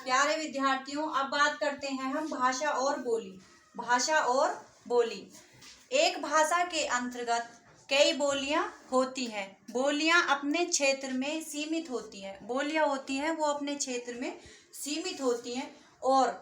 प्यारे विद्यार्थियों, अब बात करते हैं हम भाषा और बोली। भाषा और बोली, एक भाषा के अंतर्गत कई बोलियां होती हैं। बोलियां अपने क्षेत्र में सीमित होती हैं। बोलियां होती हैं वो अपने क्षेत्र में सीमित होती हैं और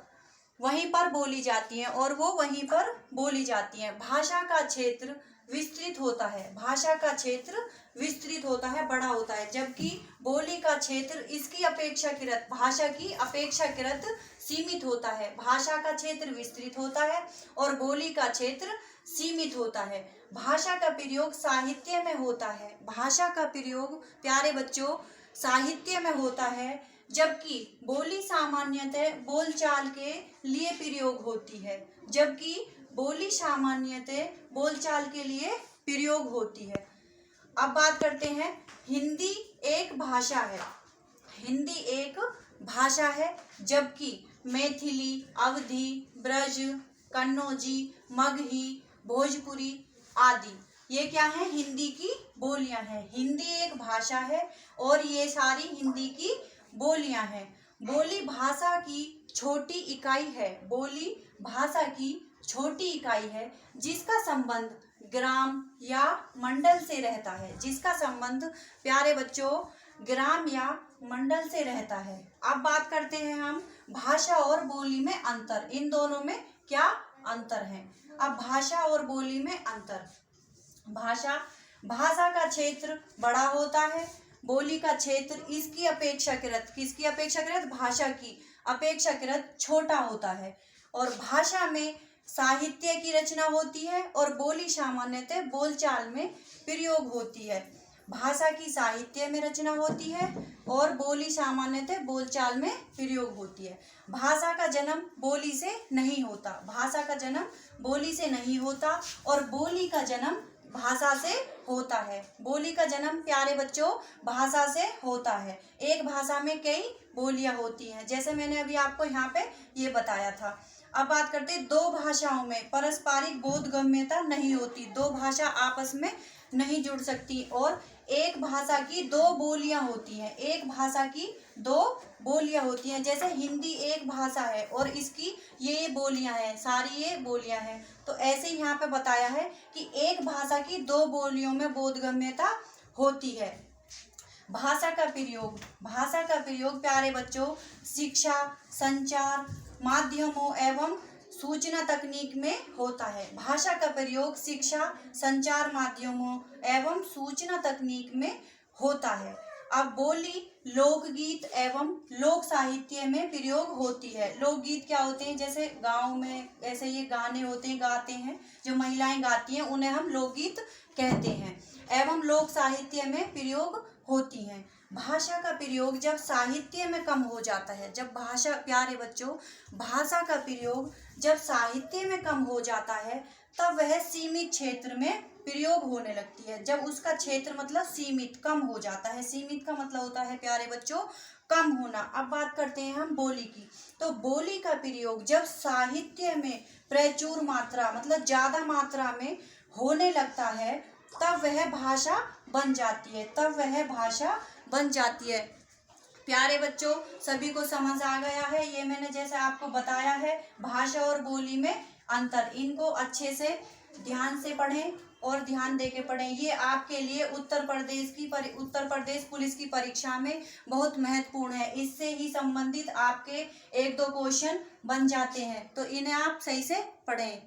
वहीं पर बोली जाती हैं और वो वहीं पर बोली जाती हैं। भाषा का क्षेत्र विस्तृत होता है। भाषा का क्षेत्र विस्तृत होता है, बड़ा होता है, जबकि बोली का क्षेत्र इसकी अपेक्षाकृत, भाषा की अपेक्षाकृत सीमित होता है। भाषा का क्षेत्र विस्तृत होता है और बोली का क्षेत्र सीमित होता है। भाषा का प्रयोग साहित्य में होता है। भाषा का प्रयोग प्यारे बच्चों साहित्य में होता है, जबकि बोली सामान्यतः बोलचाल के लिए प्रयोग होती है। जबकि बोली सामान्यतः बोलचाल के लिए प्रयोग होती है। अब बात करते हैं, हिंदी एक भाषा है। हिंदी एक भाषा है, जबकि मैथिली, अवधी, ब्रज, कन्नौजी, मगही, भोजपुरी आदि ये क्या है, हिंदी की बोलियां हैं। हिंदी एक भाषा है और ये सारी हिंदी की बोलियां हैं। बोली भाषा की छोटी इकाई है। बोली भाषा की छोटी इकाई है जिसका संबंध ग्राम या मंडल से रहता है। जिसका संबंध प्यारे बच्चों ग्राम या मंडल से रहता है। अब बात करते हैं हम भाषा और बोली में अंतर। इन दोनों में क्या अंतर है। अब भाषा और बोली में अंतर। भाषा का क्षेत्र बड़ा होता है। बोली का क्षेत्र इसकी अपेक्षाकृत, किसकी अपेक्षाकृत, भाषा की अपेक्षाकृत छोटा होता है। और भाषा में साहित्य की रचना होती है और बोली सामान्यतः बोलचाल में प्रयोग होती है। भाषा की साहित्य में रचना होती है और बोली सामान्यतः बोलचाल में प्रयोग होती है। भाषा का जन्म बोली से नहीं होता। भाषा का जन्म बोली से नहीं होता और बोली का जन्म भाषा से होता है। बोली का जन्म प्यारे बच्चों भाषा से होता है। एक भाषा में कई बोलियां होती हैं, जैसे मैंने अभी आपको यहाँ पे ये बताया था। अब बात करते हैं, दो भाषाओं में पारस्परिक बोधगम्यता नहीं होती। दो भाषा आपस में नहीं जुड़ सकती और एक भाषा की दो बोलियां होती हैं। एक भाषा की दो बोलियां होती हैं, जैसे हिंदी एक भाषा है और इसकी ये बोलियां हैं, सारी ये बोलियां हैं। तो ऐसे ही यहाँ पे बताया है कि एक भाषा की दो बोलियों में बोधगम्यता होती है। भाषा का प्रयोग प्यारे बच्चों शिक्षा, संचार माध्यमों एवं सूचना तकनीक में होता है। भाषा का प्रयोग शिक्षा, संचार माध्यमों एवं सूचना तकनीक में होता है। अब बोली लोकगीत एवं लोक साहित्य में प्रयोग होती है। लोकगीत क्या होते हैं, जैसे गांव में ऐसे ये गाने होते हैं, गाते हैं, जो महिलाएं गाती हैं उन्हें हम लोकगीत कहते हैं। एवं लोक साहित्य में प्रयोग होती हैं। भाषा का प्रयोग जब साहित्य में कम हो जाता है, जब भाषा प्यारे बच्चों भाषा का प्रयोग जब साहित्य में कम हो जाता है तब वह सीमित क्षेत्र में प्रयोग होने लगती है। जब उसका क्षेत्र मतलब सीमित, कम हो जाता है। सीमित का मतलब होता है प्यारे बच्चों कम होना। अब बात करते हैं हम बोली की। तो बोली का प्रयोग जब साहित्य में प्रचुर मात्रा मतलब ज्यादा मात्रा में होने लगता है तब वह भाषा बन जाती है। तब वह भाषा बन जाती है। प्यारे बच्चों सभी को समझ आ गया है। ये मैंने जैसे आपको बताया है भाषा और बोली में अंतर। इनको अच्छे से ध्यान से पढ़ें और ध्यान दे के पढ़ें। ये आपके लिए उत्तर प्रदेश पुलिस की परीक्षा में बहुत महत्वपूर्ण है। इससे ही संबंधित आपके 1-2 क्वेश्चन बन जाते हैं, तो इन्हें आप सही से पढ़ें।